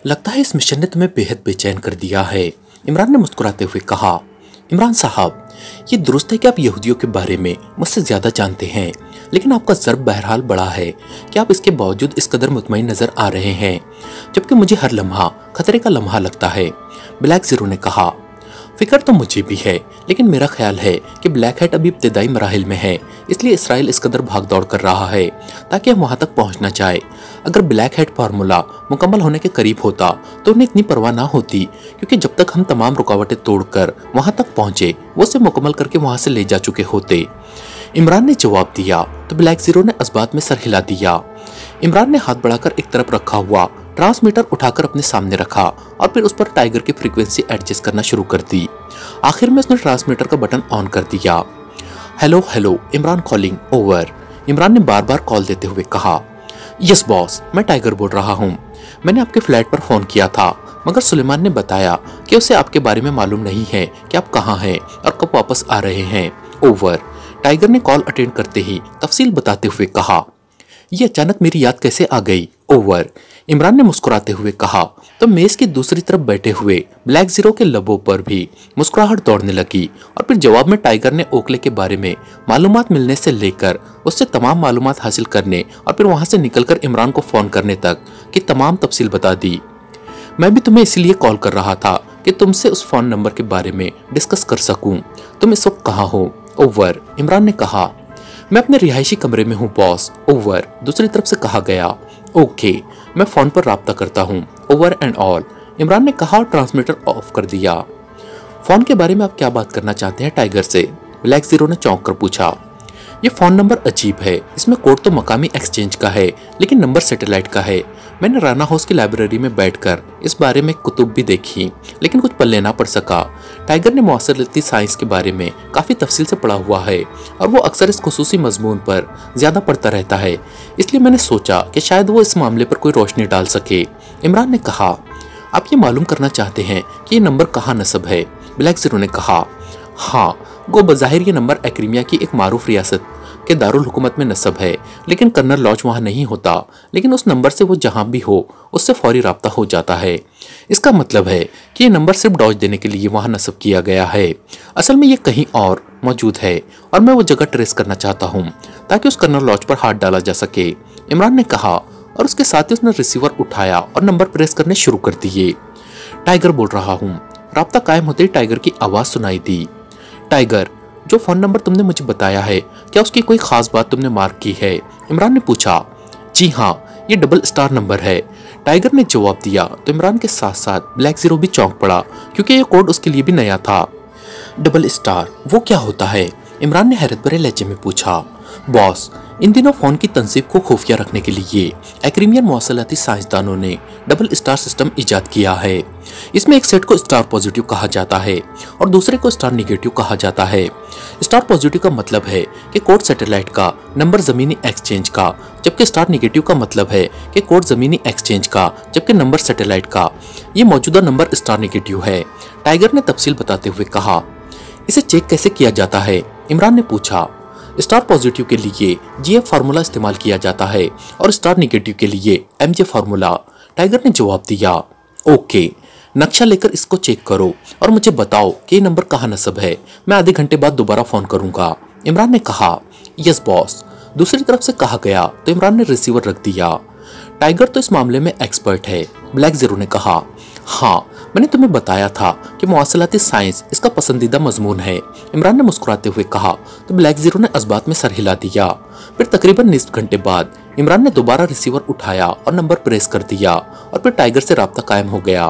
लगता है इस मिशन ने तुम्हें बेहद बेचैन कर दिया है। इमरान ने मुस्कुराते हुए कहा। इमरान साहब, ये दुरुस्त है कि आप यहूदियों के बारे में मुझसे ज्यादा जानते हैं, लेकिन आपका ज़र्ब बहरहाल बड़ा है कि आप इसके बावजूद इस कदर मुतमईन नजर आ रहे हैं, जबकि मुझे हर लम्हा खतरे का लम्हा लगता है। ब्लैक ज़ीरो ने कहा। फिक्र तो मुझे भी है, लेकिन मेरा ख्याल है कि ब्लैक हैट अभी इब्तिदाई मराहिल में है, इसलिए इसराइल इस कदर भाग दौड़ कर रहा है ताकि हम वहां तक पहुंचना चाहे। अगर ब्लैक हैट फार्मूला मुकम्मल होने के करीब होता तो उन्हें इतनी परवाह ना होती, क्योंकि जब तक हम तमाम रुकावटें तोड़कर वहां तक पहुंचे वो उसे मुकम्मल करके वहां से ले जा चुके होते। इमरान ने जवाब दिया तो ब्लैक ज़ीरो ने इस्बात में सर हिला दिया। इमरान ने हाथ बढ़ाकर एक तरफ रखा हुआ ट्रांसमीटर उठाकर अपने सामने रखा और फिर उस पर टाइगर की फ्रीक्वेंसी एडजस्ट करना शुरू कर दी। आखिर में उसने ट्रांसमीटर का बटन ऑन कर दिया। Hello hello, Imran calling, over. Imran ने बार बार कॉल देते हुए कहा। यस बॉस, मैं टाइगर बोल रहा हूँ। मैंने आपके फ्लैट पर फोन किया था, मगर सुलेमान ने बताया कि उसे आपके बारे में मालूम नहीं है कि आप कहाँ हैं और कब वापस आ रहे हैं, ओवर। टाइगर ने कॉल अटेंड करते ही तफसील बताते हुए कहा। यह अचानक मेरी याद कैसे आ गई, ओवर। इमरान ने मुस्कुराते हुए कहा तो मेज की दूसरी तरफ बैठे हुए ब्लैक ज़ीरो के लबों पर भी मुस्कुराहट दौड़ने लगी और फिर जवाब में टाइगर ने ओकले के बारे में मालूमात मिलने से लेकर उससे तमाम मालूमात हासिल करने और फिर वहां से निकलकर इमरान को फोन करने तक की तमाम तफसील बता दी। मैं भी तुम्हें इसीलिए कॉल कर रहा था कि तुमसे उस फोन नंबर के बारे में डिस्कस कर सकूं। तुम इस वक्त कहाँ हो, ओवर। इमरान ने कहा। मैं अपने रिहायशी कमरे में हूँ बॉस, ओवर। दूसरी तरफ से कहा गया। ओके, मैं फोन पर राब्ता करता हूँ, ओवर एंड ऑल। इमरान ने कहा और ट्रांसमीटर ऑफ कर दिया। फोन के बारे में आप क्या बात करना चाहते हैं टाइगर से, ब्लैक ज़ीरो ने चौंक कर पूछा। ये फोन नंबर अजीब है, इसमें कोड तो मकामी एक्सचेंज का है लेकिन नंबर सैटेलाइट का है। मैंने राना हाउस की लाइब्रेरी में बैठकर इस बारे में कुतुब भी देखी, लेकिन कुछ पल्ले ना पड़ सका। टाइगर ने मुआसरती साइंस के बारे में काफी तफसील से पढ़ा हुआ है और वो अक्सर इस खुसूसी मजमून पर ज्यादा पढ़ता रहता है, इसलिए मैंने सोचा कि शायद वो इस मामले पर कोई रोशनी डाल सके। इमरान ने कहा। आप ये मालूम करना चाहते हैं कि ये नंबर कहाँ नस्ब है, ब्लैक ज़ीरो ने कहा। हाँ, गो बज़ाहिर ये नंबर एक्रीमिया की एक मारूफ रियासत के दारुल हुकूमत में नस्ब है, लेकिन कर्नल लॉज वहाँ नहीं होता, लेकिन उस नंबर से वो जहाँ भी हो उससे फौरी राब्ता हो जाता है। इसका मतलब है कि ये नंबर सिर्फ डॉज देने के लिए वहाँ नस्ब किया गया है। असल में ये कहीं और मौजूद है और मैं वो जगह ट्रेस करना चाहता हूँ ताकि उस कर्नल लॉज पर हाथ डाला जा सके, इमरान ने कहा और उसके साथ ही उसने रिसीवर उठाया और नंबर प्रेस करने शुरू कर दिए। टाइगर बोल रहा हूँ। राब्ता कायम होते ही टाइगर की आवाज सुनाई दी। टाइगर, जो फोन नंबर तुमने मुझे बताया है, क्या उसकी कोई खास बात तुमने मार्क की है, इमरान ने पूछा। जी हाँ, ये डबल स्टार नंबर है, टाइगर ने जवाब दिया। तो इमरान के साथ साथ ब्लैक ज़ीरो भी चौंक पड़ा, क्योंकि ये कोड उसके लिए भी नया था। डबल स्टार वो क्या होता है, इमरान ने हैरत भरे लहजे में पूछा। बॉस, इन दिनों फोन की तंसीब को खुफिया रखने के लिए एक्रीमियन मौसलाती साइंसदानों ने डबल स्टार सिस्टम इजाद किया है। इसमें एक सेट को स्टार पॉजिटिव कहा जाता है और दूसरे को स्टार निगेटिव कहा जाता है। स्टार पॉजिटिव का मतलब है कि कोड सैटेलाइट का, नंबर जमीनी एक्सचेंज का, जबकि स्टार निगेटिव का मतलब है कि कोड जमीनी एक्सचेंज का जबकि नंबर सैटेलाइट का। ये मौजूदा नंबर स्टार निगेटिव है, टाइगर ने तफसील बताते हुए कहा। इसे चेक कैसे किया जाता है, इमरान ने पूछा। स्टार पॉजिटिव के लिए जीएफ फार्मूला इस्तेमाल किया जाता है और स्टार निगेटिव के लिए एमजे फार्मूला, टाइगर ने जवाब दिया। ओके, नक्शा लेकर इसको चेक करो और मुझे बताओ कि ये नंबर कहाँ नस्ब है। मैं आधे घंटे बाद दोबारा फोन करूंगा, इमरान ने कहा। यस बॉस, दूसरी तरफ से कहा गया तो इमरान ने रिसीवर रख दिया। टाइगर तो इस मामले में एक्सपर्ट है, ब्लैक ज़ीरो ने कहा। हाँ, मैंने तुम्हें बताया था कि मुआसलाती साइंस इसका पसंदीदा मजमून है, इमरान ने मुस्कुराते हुए कहा। तो ब्लैक ज़ीरो ने इस्बात में सर हिला दिया। फिर तकरीबन निस्फ घंटे बाद इमरान ने दोबारा रिसीवर उठाया और नंबर प्रेस कर दिया और फिर टाइगर से राब्ता कायम हो गया।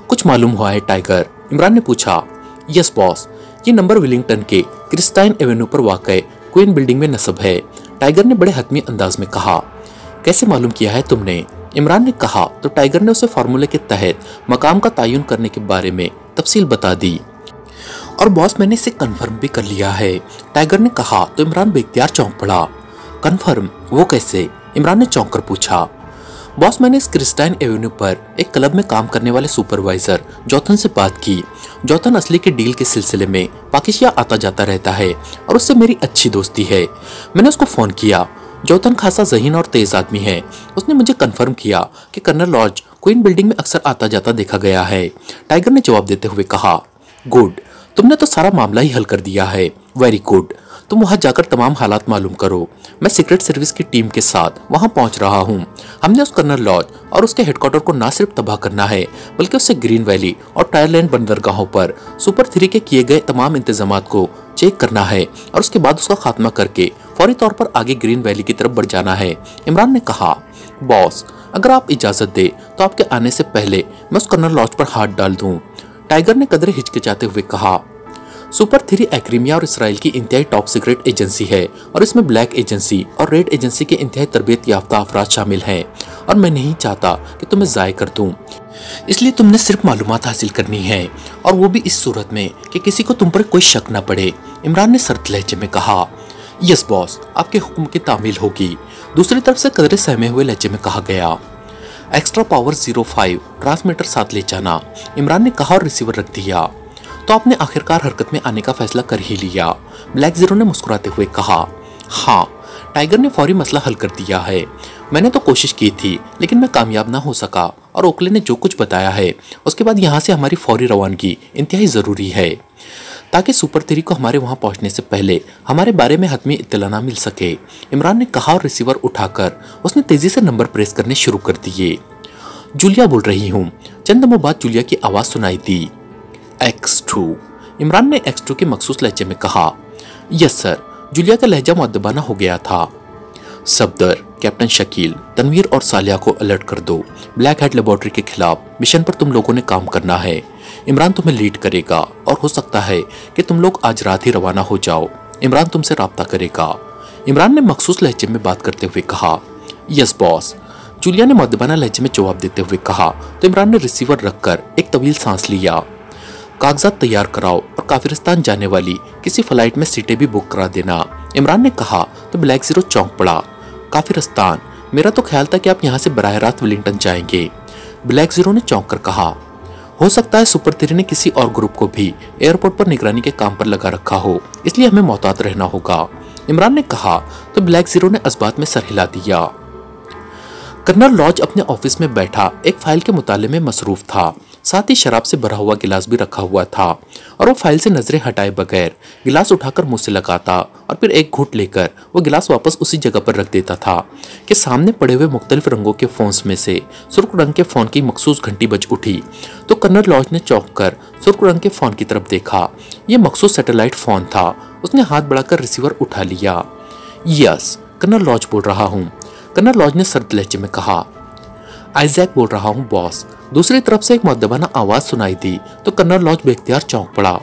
कुछ मालूम हुआ है टाइगर, इमरान ने पूछा। यस बॉस, ये नंबर विलिंगटन के क्रिस्टाइन एवेन्यू पर वाक़ क्वीन बिल्डिंग में नस्ब है, टाइगर ने बड़े हतमी अंदाज में कहा। कैसे मालूम किया है तुमने, इमरान ने कहा। तो टाइगर ने उसे फार्मूले के तहत मकाम का तयन करने के बारे में तफसील बता दी। और बॉस, मैंने इसे कन्फर्म भी कर लिया है, टाइगर ने कहा। तो इमरान बेख्तियार चौंक पड़ा। कन्फर्म वो कैसे, इमरान ने चौंक कर पूछा। बॉस, मैंने इस क्रिस्टाइन एवेन्यू पर एक क्लब में काम करने वाले सुपरवाइजर जोथन से बात की। जोथन असली के डील के सिलसिले में पाकिस्तान आता जाता रहता है और उससे मेरी अच्छी दोस्ती है। मैंने उसको फोन किया। जोथन खासा ज़हीन और तेज आदमी है। उसने मुझे कंफर्म किया कि कर्नल लॉज क्वीन बिल्डिंग में अक्सर आता जाता देखा गया है। टाइगर ने जवाब देते हुए कहा, गुड, तुमने तो सारा मामला ही हल कर दिया है। वेरी गुड, तुम वहां जाकर तमाम हालात मालूम करो। मैं सीक्रेट सर्विस की टीम के साथ वहां पहुंच रहा हूं। हमने उस कर्नल लॉज और उसके हेडक्वार्टर को न सिर्फ तबाह करना है, बल्कि उससे ग्रीन वैली और टायरलैंड बंदरगाहों पर सुपर 3 के किए गए तमाम इंतजामात को चेक करना है और उसके बाद उसका खात्मा करके फौरी तौर पर आगे ग्रीन वैली की तरफ बढ़ जाना है। इमरान ने कहा, बॉस, अगर आप इजाजत दे तो आपके आने से पहले मैं उस कर्नल लॉज पर हाथ डाल दूं। टाइगर ने कदरे हिचकिचाते हुए कहा, सुपर 3 एक्रीमिया और इसराइल की इंतहाई टॉप सीक्रेट एजेंसी है और इसमें ब्लैक एजेंसी और रेड एजेंसी के इंतहाई तरबियत याफ्ता अफराद शामिल हैं और मैं नहीं चाहता कि तुम्हें ज़ाय कर दूं। इसलिए तुमने सिर्फ मालूमात हासिल करनी है और वो भी इस सूरत में कि किसी को तुम पर कोई शक न पड़े। इमरान ने सर्द लहजे में कहा, यस बॉस, आपके हुक्म की तामील होगी। दूसरी तरफ से कदरे सहमे हुए लहजे में कहा गया, एक्स्ट्रा पावर 05 ट्रांसमीटर साथ ले जाना। इमरान ने कहा और रिसीवर रख दिया। तो आपने आखिरकार हरकत में आने का फैसला कर ही लिया। ब्लैक जीरो ने मुस्कुराते हुए कहा, हाँ, टाइगर ने फौरी मसला हल कर दिया है। मैंने तो कोशिश की थी लेकिन मैं कामयाब ना हो सका और ओकले ने जो कुछ बताया है उसके बाद यहाँ से हमारी फौरी रवानगी इंतहाई ज़रूरी है ताकि सुपर 3 को हमारे वहाँ पहुँचने से पहले हमारे बारे में हतमी इत्तला ना मिल सके। इमरान ने कहा और रिसीवर उठाकर उसने तेजी से नंबर प्रेस करने शुरू कर दिए। जूलिया बोल रही हूँ। चंद दमों बाद जूलिया की आवाज़ सुनाई दी। X2। इमरान ने X2 के मखसूस लहजे में कहा, यस सर। जूलिया का लहजा मुअद्दबाना हो गया था। सफदर, कैप्टन शकील, तनवीर और सालिया को अलर्ट कर दो। ब्लैक हेड लेबोरेटरी के खिलाफ मिशन पर तुम लोगों ने काम करना है। इमरान तुम्हें लीड करेगा और हो सकता है कि तुम लोग आज रात ही रवाना हो जाओ। इमरान तुमसे राब्ता करेगा। इमरान ने मखसूस लहजे में बात करते हुए कहा, यस बॉस। जूलिया ने मुअद्दबाना लहजे में जवाब देते हुए कहा तो इमरान ने रिसीवर रखकर एक तवील सांस लिया। कागजात तैयार कराओ और काफिरिस्तान जाने वाली किसी फ्लाइट में सीटें भी बुक करा देना। इमरान ने कहा तो ब्लैक जीरो चौंक पड़ा। काफिरिस्तान? मेरा तो ख्याल था कि आप यहाँ से बराह रास्त वेलिंगटन जाएंगे। ब्लैक जीरो ने चौंक कर कहा, हो सकता है सुपर 3 ने किसी और ग्रुप को भी एयरपोर्ट पर निगरानी के काम पर लगा रखा हो, इसलिए हमें मोहतात रहना होगा। इमरान ने कहा तो ब्लैक जीरो ने इस बात में सर हिला दिया। कर्नल लॉज अपने ऑफिस में बैठा एक फाइल के मुताले में मसरूफ था। साथ ही शराब से भरा हुआ गिलास भी रखा हुआ था और वो फाइल से नजरें हटाए बगैर गिलास उठाकर मुंह से लगाता और फिर एक घूंट लेकर वो गिलास वापस उसी जगह पर रख देता था कि सामने पड़े हुए मुख्तलिफ रंगों के फोन्स में से सुर्ख रंग के फोन की मखसूस घंटी बज उठी तो कर्नल लॉज ने चौंक कर सुर्ख रंग के फोन की तरफ देखा। यह मखसूस सैटेलाइट फोन था। उसने हाथ बढ़ाकर रिसीवर उठा लिया। यस, कर्नल लॉज बोल रहा हूँ। कर्नल लॉज ने सर्द लहजे में कहा। आइजैक बोल रहा हूँ बॉस। दूसरी तरफ से एक मुअद्दबाना आवाज सुनाई दी तो कर्नल लॉज बेख्तियार चौंक पड़ा।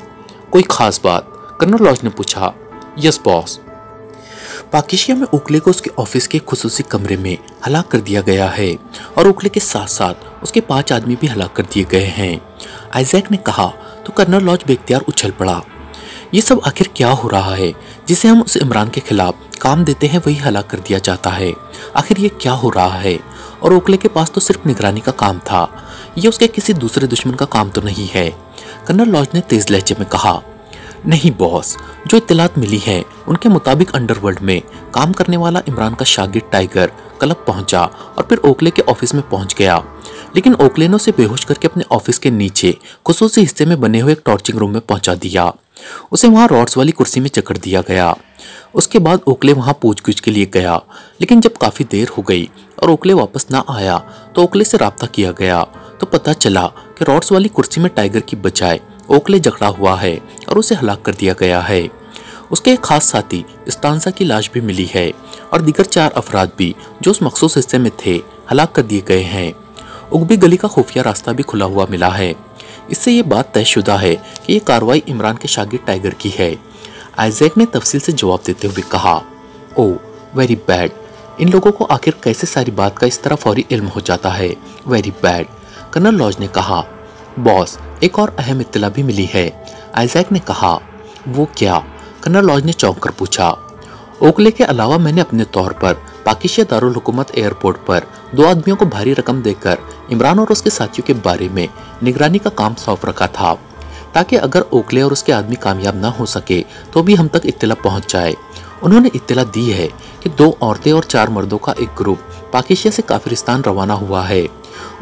कोई खास बात? कर्नल लॉज ने पूछा। Yes boss. पाकिस्तान में ओकले को उसके ऑफिस के खुसूसी कमरे में हलाक कर दिया गया है और ओकले के साथ साथ उसके 5 आदमी भी हलाक कर दिए गए हैं। आइजैक ने कहा तो कर्नल लॉज बेख्तियार उछल पड़ा। ये सब आखिर क्या हो रहा है? जिसे हम उस इमरान के खिलाफ काम देते हैं वही हलाक कर दिया जाता है। आखिर ये क्या हो रहा है? और ओकले के पास तो सिर्फ निगरानी का काम था, ये उसके किसी दूसरे दुश्मन का काम तो नहीं है। कर्नल लॉज ने तेज लहजे में कहा। नहीं बॉस, जो इत्तलात मिली है उनके मुताबिक अंडरवर्ल्ड में काम करने वाला इमरान का शागिर्द टाइगर क्लब पहुंचा और फिर ओकले के ऑफिस में पहुंच गया, लेकिन ओकले ने उसे बेहोश करके अपने ऑफिस के नीचे खुसूसी हिस्से में बने हुए एक टॉर्चिंग रूम में पहुंचा दिया। उसे वहां रॉड्स वाली कुर्सी में जकड़ दिया गया। उसके बाद ओकले वहां पूछगिछ के लिए गया, लेकिन जब काफी देर हो गई और ओकले वापस ना आया तो ओकले से राब्ता किया गया तो पता चला कि रॉड्स वाली कुर्सी में टाइगर की बजाय ओकले जकड़ा हुआ है और उसे हलाक कर दिया गया है। उसके एक खास साथी स्टांजा की लाश भी मिली है और दीगर 4 अफराद भी जो उस मखसूस हिस्से में थे हलाक कर दिए गए हैं। उगबी गली का खुफिया रास्ता भी खुला हुआ मिला है। इससे ये बात तयशुदा है कि ये कार्रवाई इमरान के शागिर्द टाइगर की है। आइजैक ने तफसील से जवाब देते हुए कहा। Oh very bad. इन लोगों को आखिर कैसे सारी बात का इस तरह फौरी इल्म हो जाता है? Very bad. कर्नल लॉज ने कहा। बॉस, एक और अहम इत्तला भी मिली है। आइजैक ने कहा। वो क्या? कर्नल लॉज ने चौंक कर पूछा। ओकले के अलावा मैंने अपने तौर पर पाकिस्तान दारुल हुकूमत एयरपोर्ट पर 2 आदमियों को भारी रकम देकर इमरान और उसके साथियों के बारे में निगरानी का काम सौंप रखा था ताकि अगर ओकले और उसके आदमी कामयाब ना हो सके तो भी हम तक इत्तला पहुंच जाए। उन्होंने इत्तला दी है कि 2 औरतें और 4 मर्दों का एक ग्रुप पाकिस्तान से काफिरिस्तान रवाना हुआ है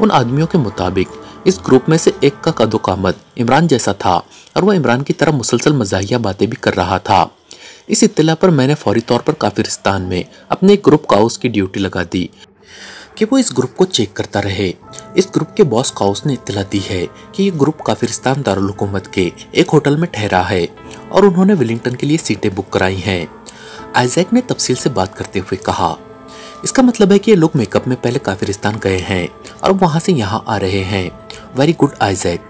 उन आदमियों के मुताबिक इस ग्रुप में से एक का कदोकामत इमरान जैसा था और वह इमरान की तरह मुसलसल मजाहिया बातें भी कर रहा था। इस इत्तला पर मैंने फौरी तौर पर काफिरिस्तान में अपने एक ग्रुप काउस की ड्यूटी लगा दी कि वो इस ग्रुप को चेक करता रहे। इस ग्रुप के बॉस काउस ने इत्तला दी है कि ये ग्रुप काफिरिस्तान दारुल हुकूमत के एक होटल में ठहरा है और उन्होंने विलिंगटन के लिए सीटें बुक कराई हैं। आइजैक ने तफसील से बात करते हुए कहा, इसका मतलब है कि ये लोग मेकअप में पहले काफिरिस्तान गए हैं और वहां से यहाँ आ रहे हैं। वेरी गुड आइजैक,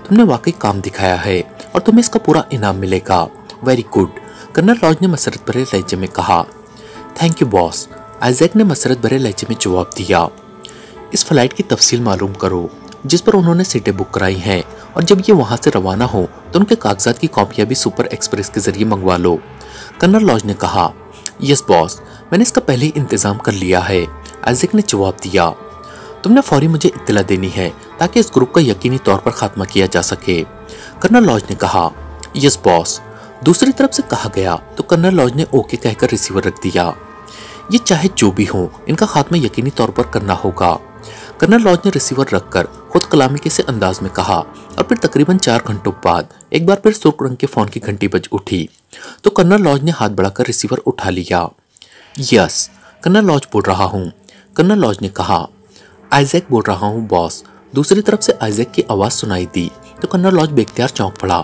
तुमने वाकई काम दिखाया है और तुम्हें इसका पूरा इनाम मिलेगा। वेरी गुड, कर्नल लॉज ने मसरत भरे लहजे में कहा। थैंक यू बॉस, आइजैक ने मसरत भरे लहजे में जवाब दिया। इस फ्लाइट की तफसील मालूम करो जिस पर उन्होंने सीटें बुक कराई हैं और जब ये वहां से रवाना हो तो उनके कागजात की कॉपियां भी सुपर एक्सप्रेस के जरिए मंगवा लो। कर्नल लॉज ने कहा, यस बॉस, मैंने इसका पहले ही इंतजाम कर लिया है। आइजैक ने जवाब दिया, तुमने फौरी मुझे इत्तला देनी है ताकि इस ग्रुप का यकीनी तौर पर खात्मा किया जा सके। कर्नल लॉज ने कहा, यस बॉस। दूसरी तरफ से कहा गया तो कर्नल लॉज ने ओके कहकर रिसीवर रख दिया। ये चाहे जो भी हो, इनका खात्मा यकीनी तौर पर करना होगा। कर्नल लॉज ने रिसीवर रखकर खुद कलामी के से अंदाज में कहा और फिर तकरीबन 4 घंटों बाद एक बार फिर सुर्ख रंग के फोन की घंटी बज उठी तो कर्नल लॉज ने हाथ बढ़ाकर रिसीवर उठा लिया। यस, कर्नल लॉज बोल रहा हूँ, कर्नल लॉज ने कहा। आइजैक बोल रहा हूँ बॉस। दूसरी तरफ से आइजैक की आवाज़ सुनाई दी तो कर्नल लॉज बेख्तियार चौंक पड़ा।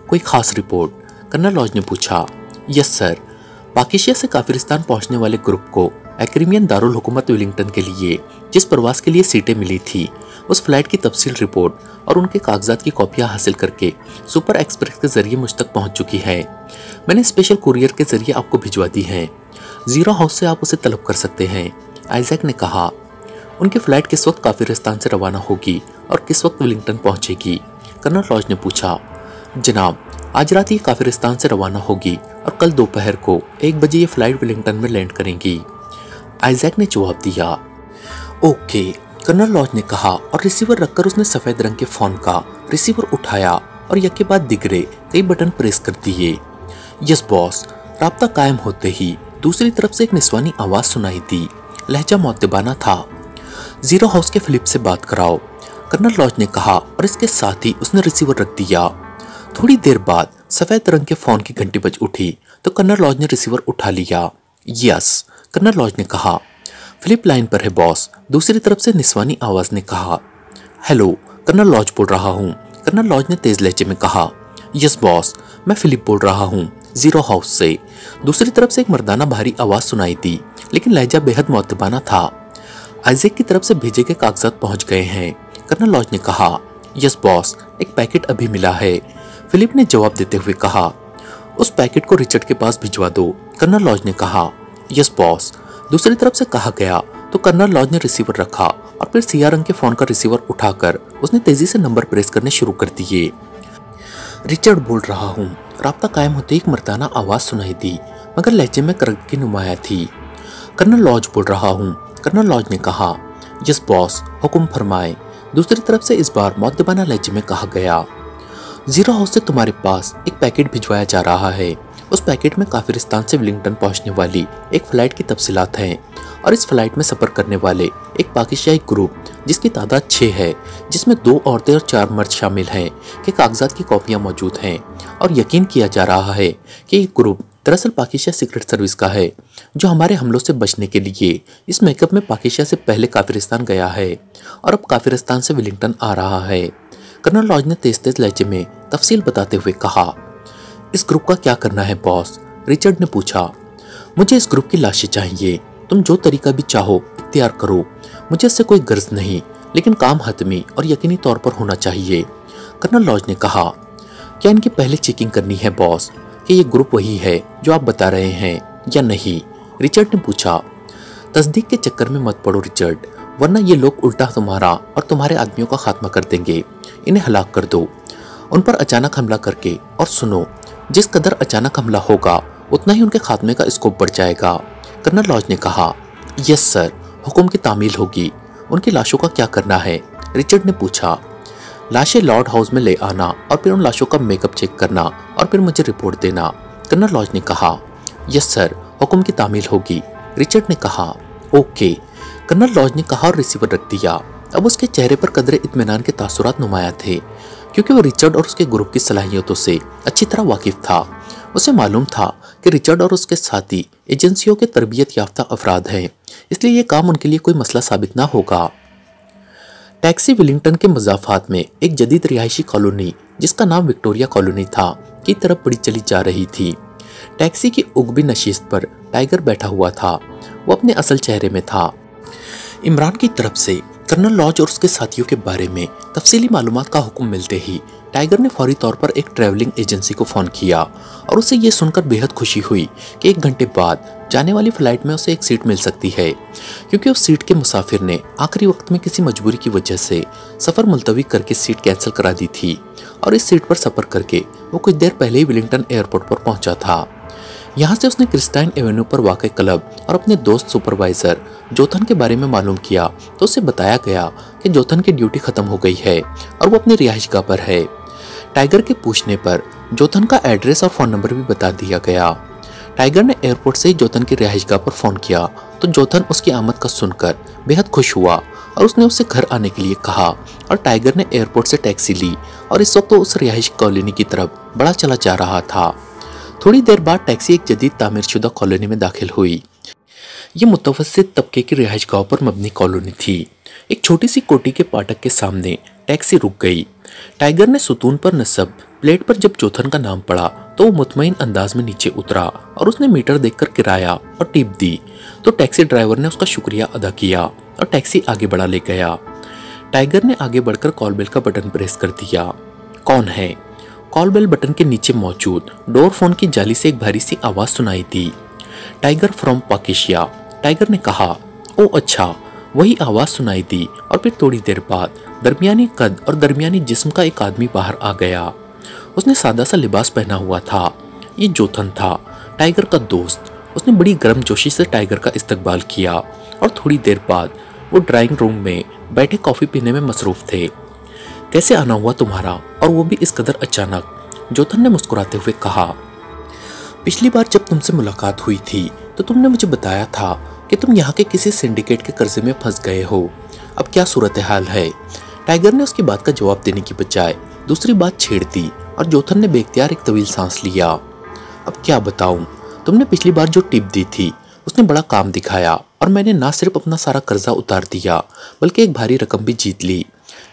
कोई खास रिपोर्ट? कर्नल लॉज ने पूछा। यस सर, पाकिस्तान से काफिरिस्तान पहुंचने वाले ग्रुप को एक्रीमियन दारुल हुकूमत विलिंगटन के लिए जिस प्रवास के लिए सीटें मिली थी उस फ्लाइट की तफसील रिपोर्ट और उनके कागजात की कॉपियां हासिल करके सुपर एक्सप्रेस के जरिए मुझ तक पहुंच चुकी है। मैंने स्पेशल कुरियर के जरिए आपको भिजवा दी है। जीरो हाउस से आप उसे तलब कर सकते हैं। आइजैक ने कहा, उनकी फ्लाइट किस वक्त काफिरिस्तान से रवाना होगी और किस वक्त विलिंगटन पहुंचेगी? कर्नल लॉज ने पूछा। जनाब, आज रात ये काफिरिस्तान से रवाना होगी और कल दोपहर को 1 बजे ये फ्लाइट विलिंगटन में लैंड करेंगी। आइजैक ने जवाब दिया। ओके, कर्नल लॉज ने कहा और रिसीवर रखकर उसने सफेद रंग के फोन का रिसीवर उठाया और यके बाद दिगरे कई बटन प्रेस कर दिए। Yes boss. राब्ता कायम होते ही दूसरी तरफ से एक निस्वानी आवाज सुनाई दी। लहजा मुअद्दिबाना था। जीरो हाउस के फिलिप से बात कराओ, कर्नल लॉज ने कहा और इसके साथ ही उसने रिसीवर रख दिया। थोड़ी देर बाद सफेद रंग के फोन की घंटी बज उठी तो कर्नल लॉज ने रिसीवर उठा लिया। यस, कर्नल लॉज ने कहा। फिलिप लाइन पर है बॉस, दूसरी तरफ से निस्वानी आवाज ने कहा। हेलो, कर्नल लॉज बोल रहा हूँ, कर्नल लॉज ने तेज लहजे में कहा। यस बॉस, मैं फिलिप बोल रहा हूँ, जीरो हाउस से। दूसरी तरफ से एक मर्दाना भारी आवाज सुनाई दी लेकिन लहजा बेहद मुअद्दिबाना था। आइजैक की तरफ से भेजे गए कागजात पहुंच गए हैं, कर्नल लॉज ने कहा। यस बॉस, एक पैकेट अभी मिला है, फिलिप ने जवाब देते हुए कहा। उस पैकेट को रिचर्ड के पास भिजवा दो, कर्नल लॉज ने कहा। Yes boss. दूसरी तरफ से कहा गया तो कर्नल लॉज ने रिसीवर रखा और फिर सिया रंग के फोन का रिसीवर उठाकर उसने तेजी से नंबर प्रेस करने शुरू कर दिए। रिचर्ड बोल रहा हूँ। राब्ता कायम होते एक मर्दाना आवाज सुनाई दी मगर लहजे में करक की नुमाया थी। कर्नल लॉज बोल रहा हूँ, कर्नल लॉज ने कहा। यस बॉस, हुक्म फरमाए। दूसरी तरफ से इस बार मुअद्दिबाना लहजे में कहा गया। जीरो हाउस से तुम्हारे पास एक पैकेट भिजवाया जा रहा है। उस पैकेट में काफिरिस्तान से विलिंगटन पहुंचने वाली एक फ्लाइट की तफसीलात हैं और इस फ्लाइट में सफर करने वाले एक पाकिस्तानी ग्रुप जिसकी तादाद 6 है, जिसमें 2 औरतें और 4 मर्द शामिल हैं, के कागजात की कॉपियां मौजूद हैं और यकीन किया जा रहा है कि ये ग्रुप दरअसल पाकिस्तान सीक्रेट सर्विस का है जो हमारे हमलों से बचने के लिए इस मेकअप में पाकिस्तान से पहले काफिरिस्तान गया है और अब काफिरिस्तान से विलिंगटन आ रहा है। कर्नल लॉज ने तेज तेज लहजे में तफसील बताते हुए कहा। इस ग्रुप का क्या करना है बॉस? रिचर्ड ने पूछा। मुझे इस ग्रुप की लाशें चाहिए, तुम जो तरीका भी चाहो इख्तियार करो, मुझे इससे कोई गर्ज नहीं, लेकिन काम हतमी और यकीनी तौर पर होना चाहिए, कर्नल लॉज ने कहा। क्या इनकी पहले चेकिंग करनी है बॉस कि ये ग्रुप वही है जो आप बता रहे हैं या नहीं? रिचर्ड ने पूछा। तस्दीक के चक्कर में मत पड़ो रिचर्ड, वरना ये लोग उल्टा तुम्हारा और तुम्हारे आदमियों का खात्मा कर देंगे। इन्हें हलाक कर दो, उन पर अचानक हमला करके, और सुनो, जिस कदर अचानक हमला होगा उतना ही उनके खात्मे का स्कोप बढ़ जाएगा, कर्नल लॉज ने कहा। यस सर, हुक्म की तामील होगी। उनकी लाशों का क्या करना है? रिचर्ड ने पूछा। लाशें लॉर्ड हाउस में ले आना और फिर उन लाशों का मेकअप चेक करना और फिर मुझे रिपोर्ट देना, कर्नल लॉज ने कहा। यस सर, हुक्म की तामील होगी, रिचर्ड ने कहा। ओके, कर्नल लॉज ने कहा और रिसीवर रख दिया। अब उसके चेहरे पर कदरे इत्मीनान के तासुरात नुमाया थे, क्योंकि वो रिचर्ड और उसके ग्रुप की सलाहियतों से अच्छी तरह वाकिफ था। उसे मालूम था कि रिचर्ड और उसके साथी एजेंसियों के तरबियत याफ्ता अफराद हैं, इसलिए ये काम उनके लिए कोई मसला साबित ना होगा। टैक्सी विलिंगटन के मज़ाफ़ात में एक जदीद रिहायशी कॉलोनी, जिसका नाम विक्टोरिया कॉलोनी था, की तरफ बढ़ी चली जा रही थी। टैक्सी की उगबी नशीस्त पर टाइगर बैठा हुआ था। वो अपने असल चेहरे में था। इमरान की तरफ से कर्नल लॉज और उसके साथियों के बारे में तफसीली मालूमात का हुक्म मिलते ही टाइगर ने फौरी तौर पर एक ट्रैवलिंग एजेंसी को फ़ोन किया और उसे ये सुनकर बेहद खुशी हुई कि 1 घंटे बाद जाने वाली फ़्लाइट में उसे एक सीट मिल सकती है, क्योंकि उस सीट के मुसाफिर ने आखिरी वक्त में किसी मजबूरी की वजह से सफ़र मुलतवी करके सीट कैंसिल करा दी थी और इस सीट पर सफ़र करके वो कुछ देर पहले ही विलिंगटन एयरपोर्ट पर पहुंचा था। यहाँ से उसने क्रिस्टाइन एवेन्यू पर वाक़ क्लब और अपने दोस्त सुपरवाइज़र जोथन के बारे में मालूम किया तो उसे बताया गया कि जोथन की ड्यूटी ख़त्म हो गई है और वो अपनी रिहाइशगाह पर है। टाइगर के पूछने पर जोथन का एड्रेस और फ़ोन नंबर भी बता दिया गया। टाइगर ने एयरपोर्ट से ही जोथन की रिहाइशगाह पर फ़ोन किया तो जोथन उसकी आमद का सुनकर बेहद खुश हुआ और उसने उससे घर आने के लिए कहा और टाइगर ने एयरपोर्ट से टैक्सी ली और इस वक्त तो उस रिहाइश कॉलोनी की तरफ बढ़ा चला जा रहा था। थोड़ी देर बाद टैक्सी एक जदीद तामीरशुदा कॉलोनी में दाखिल हुई। ये मुतवस्सित तबके की रिहाइशगाह पर मबनी कॉलोनी थी। एक छोटी सी कोठी के फाटक के सामने टैक्सी रुक गई। टाइगर ने सुतून पर नस्ब प्लेट पर जब जोथन का नाम पढ़ा तो वो मुतमईन अंदाज में नीचे उतरा और उसने मीटर देखकर किराया और टिप दी तो टैक्सी ड्राइवर ने उसका शुक्रिया अदा किया और टैक्सी आगे बढ़ा ले गया। टाइगर ने आगे बढ़कर कॉल बेल का बटन प्रेस कर दिया। कौन है? कॉल बेल बटन के नीचे मौजूद डोर फोन की जाली से एक भारी सी आवाज सुनाई दी। Tiger from Pakistan. टाइगर ने कहा। ओ अच्छा, वही आवाज सुनाई दी और फिर थोड़ी देर बाद दरमियानी कद और दरमियानी जिस्म का एक आदमी बाहर आ गया। उसने सादा सा लिबास पहना हुआ था। ये जोथन था, टाइगर का दोस्त। उसने बड़ी गर्मजोशी से टाइगर का इस्तकबाल किया और थोड़ी देर बाद वो ड्राइंग रूम में बैठे कॉफी पीने में मसरूफ थे। कैसे आना हुआ तुम्हारा, और वो भी इस कदर अचानक? जोथन ने मुस्कुराते हुए कहा। पिछली बार जब तुमसे मुलाकात हुई थी तो तुमने मुझे बताया था कि तुम यहाँ के किसी सिंडिकेट के कर्जे में फंस गए हो। अब क्या सूरत हाल है? टाइगर ने उसकी बात का जवाब देने की बजाय दूसरी बात छेड़ दी और जोथन ने बेख्तियार एक तवील सांस लिया। अब क्या बताऊं, तुमने पिछली बार जो टिप दी थी उसने बड़ा काम दिखाया और मैंने ना सिर्फ अपना सारा कर्जा उतार दिया बल्कि एक भारी रकम भी जीत ली।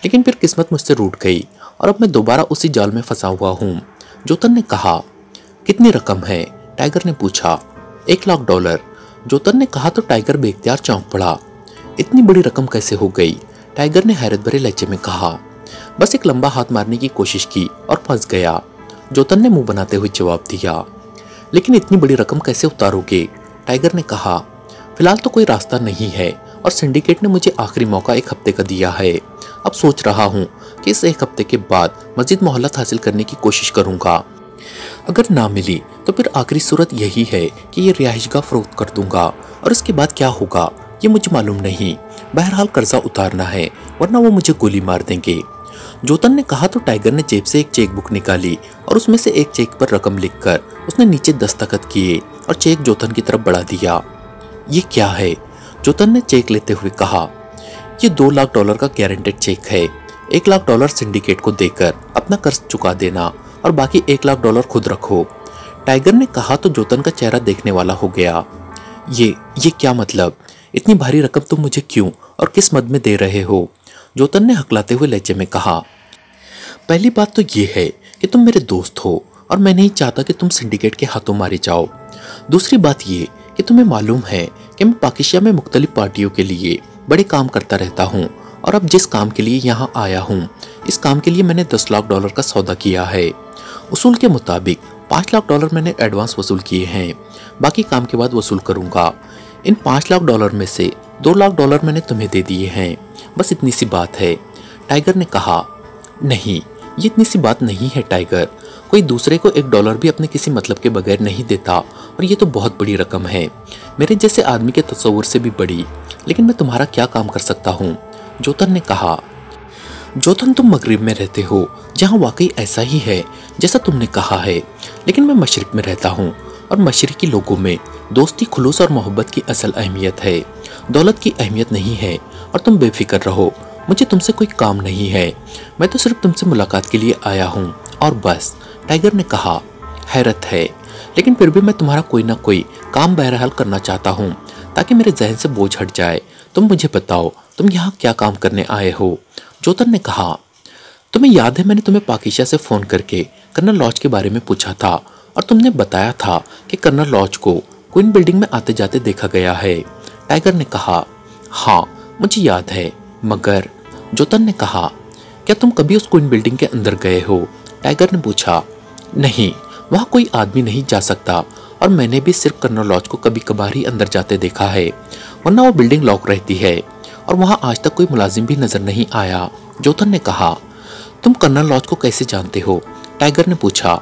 लेकिन फिर किस्मत मुझसे रूठ गई और अब मैं दोबारा उसी जाल में फंसा हुआ हूँ। जोथन ने कहा। कितनी रकम है? टाइगर ने पूछा। $1,00,000। जोथन ने कहा तो टाइगर बेख्तियार चौंक पड़ा। इतनी बड़ी रकम कैसे हो गई? टाइगर ने हैरत भरे लहजे में कहा। बस एक लंबा हाथ मारने की कोशिश की और फंस गया। जोथन ने मुंह बनाते हुए जवाब दिया। लेकिन इतनी बड़ी रकम कैसे उतारोगे? टाइगर ने कहा। फिलहाल तो कोई रास्ता नहीं है और सिंडिकेट ने मुझे आखिरी मौका 1 हफ्ते का दिया है। अब सोच रहा हूँ कि इस 1 हफ्ते के बाद मजीद मोहलत हासिल करने की कोशिश करूँगा। अगर ना मिली तो फिर आखिरी सूरत यही है कि ये रिहाइशगाह फरोख्त कर दूंगा और इसके बाद क्या होगा ये मुझे मालूम नहीं। बहरहाल कर्जा उतारना है वरना वो मुझे गोली मार देंगे। जोथन ने कहा तो टाइगर ने जेब से एक चेक बुक निकाली और उसमें से एक चेक पर रकम लिखकर उसने नीचे दस्तखत किए और चेक जोथन की तरफ बढ़ा दिया। ये क्या है? जोथन ने चेक लेते हुए कहा। ये $2,00,000 का गारंटेड चेक है। $1,00,000 सिंडिकेट को देकर अपना कर्ज चुका देना और बाकी $1,00,000 खुद रखो। टाइगर ने कहा तो जोथन का चेहरा देखने वाला हो गया। ये क्या मतलब? इतनी भारी रकम तुम मुझे क्यों और किस मद में दे रहे हो? जोथन ने हकलाते हुए लहजे में कहा। पहली बात तो ये है कि तुम मेरे दोस्त हो और मैं नहीं चाहता कि तुम सिंडिकेट के हाथों मारे जाओ। दूसरी बात ये कि तुम्हें मालूम है कि मैं पाकिस्तान में मुख्तलिफ पार्टियों के लिए बड़े काम करता रहता हूँ और अब जिस काम के लिए यहाँ आया हूँ इस काम के लिए मैंने $10,00,000 का सौदा किया है। उसूल के मुताबिक $5,00,000 मैंने एडवांस वसूल किए हैं, बाकी काम के बाद वसूल करूँगा। इन $5,00,000 में से $2,00,000 मैंने तुम्हें दे दिए हैं। बस इतनी सी बात है। टाइगर ने कहा। नहीं, ये इतनी सी बात नहीं है टाइगर। कोई दूसरे को $1 भी अपने किसी मतलब के बगैर नहीं देता और ये तो बहुत बड़ी रकम है, मेरे जैसे आदमी के तस्वुर से भी बड़ी। लेकिन मैं तुम्हारा क्या काम कर सकता हूँ? जोथन ने कहा। जोथन, तुम मगरिब में रहते हो जहाँ वाकई ऐसा ही है जैसा तुमने कहा है, लेकिन मैं मशरिक में रहता हूँ और मशरिकी लोगों में दोस्ती, खुलूस और मोहब्बत की असल अहमियत है, दौलत की अहमियत नहीं है। और तुम बेफिक्र रहो मुझे तुमसे कोई काम नहीं है, मैं तो सिर्फ तुमसे मुलाकात के लिए आया हूँ और बस, टाइगर ने कहा। हैरत है, लेकिन फिर भी मैं तुम्हारा कोई ना कोई काम बहरहाल करना चाहता हूँ ताकि मेरे जहन से बोझ हट जाए। तुम मुझे बताओ, तुम यहाँ क्या काम करने आए हो? जोतन ने कहा। तुम्हें याद है मैंने तुम्हें पाकिशा से फ़ोन करके कर्नल लॉज के बारे में पूछा था और तुमने बताया था कि कर्नल लॉज को क्वीन बिल्डिंग में आते जाते देखा गया है। टाइगर ने कहा। हाँ, मुझे याद है, मगर, जोतन ने कहा, क्या तुम कभी उस क्वीन बिल्डिंग के अंदर गए हो? टाइगर ने पूछा। नहीं, वहाँ कोई आदमी नहीं जा सकता और मैंने भी सिर्फ कर्नल लॉज को कभी कभार ही अंदर जाते देखा है, वरना वो बिल्डिंग लॉक रहती है और वहाँ आज तक कोई मुलाजिम भी नजर नहीं आया। जोतन ने कहा। तुम कर्नल लॉज को कैसे जानते हो? टाइगर ने पूछा।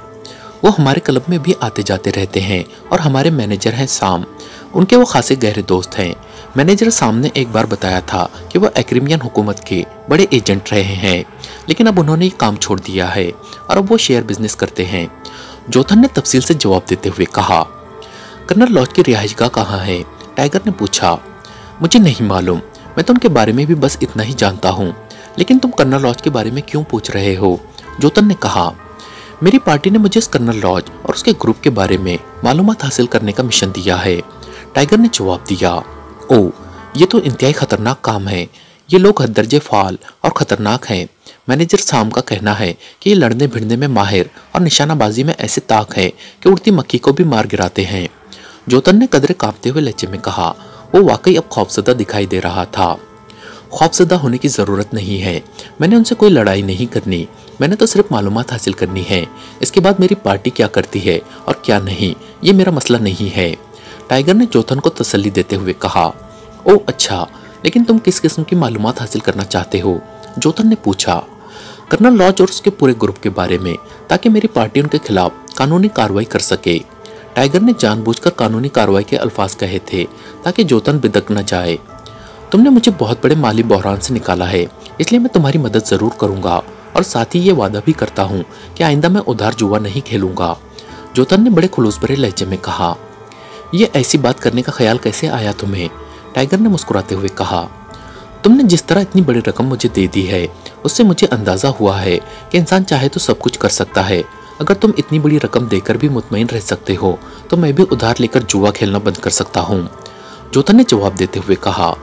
वो हमारे क्लब में भी आते जाते रहते हैं और हमारे मैनेजर हैं साम, उनके वो खासे गहरे दोस्त हैं। मैनेजर साम ने एक बार बताया था कि वो एक्रीमियन हुकूमत के बड़े एजेंट रहे हैं, लेकिन अब उन्होंने ये काम छोड़ दिया है और अब वो शेयर बिजनेस करते हैं। जोतन ने तफसील से जवाब देते हुए कहा। कर्नल लॉज की रिहाइशगाह कहाँ है? टाइगर ने पूछा। मुझे नहीं मालूम, मैं तो उनके बारे में भी बस इतना ही जानता हूँ, लेकिन तुम कर्नल लॉज के बारे में क्यों पूछ रहे हो? जोतन ने कहा। मेरी पार्टी ने मुझे इस कर्नल लॉज और उसके ग्रुप के बारे में मालूमात हासिल करने का मिशन दिया है। टाइगर ने जवाब दिया। ओह, ये तो इंतहाई खतरनाक काम है। ये लोग हद दर्जे फाल और खतरनाक हैं। मैनेजर साम का कहना है कि ये लड़ने भिड़ने में माहिर और निशानाबाजी में ऐसे ताक है कि उड़ती मक्खी को भी मार गिराते हैं। जोतन ने कदरे कांपते हुए लहजे में कहा। वो वाकई अब खौफजदा दिखाई दे रहा था। खौफजदा होने की ज़रूरत नहीं है, मैंने उनसे कोई लड़ाई नहीं करनी, मैंने तो सिर्फ मालूमात हासिल करनी है। इसके बाद मेरी पार्टी क्या करती है और क्या नहीं, ये मेरा मसला नहीं है। टाइगर ने जोतन को तसल्ली देते हुए कहा। ओह अच्छा, लेकिन तुम किस किस्म की मालूमात हासिल करना चाहते हो? जोतन ने पूछा। कर्नल लॉज और उसके पूरे ग्रुप के बारे में, ताकि मेरी पार्टी उनके खिलाफ कानूनी कार्रवाई कर सके। टाइगर ने जानबूझकर कानूनी कार्रवाई के अल्फाज कहे थे ताकि जोतन बिदक न जाए। तुमने मुझे बहुत बड़े माली बहरान से निकाला है, इसलिए मैं तुम्हारी मदद ज़रूर करूंगा और साथ ही ये वादा भी करता हूँ कि आइंदा मैं उधार जुआ नहीं खेलूंगा। जोतन ने बड़े खुलूस भरे लहजे में कहा। यह ऐसी बात करने का ख्याल कैसे आया तुम्हें? टाइगर ने मुस्कुराते हुए कहा। तुमने जिस तरह इतनी बड़ी रकम मुझे दे दी है, उससे मुझे अंदाजा हुआ है कि इंसान चाहे तो सब कुछ कर सकता है। अगर तुम इतनी बड़ी रकम देकर भी मुतमईन रह सकते हो, तो मैं भी उधार लेकर जुआ खेलना बंद कर सकता हूँ। जोतन ने जवाब देते हुए कहा।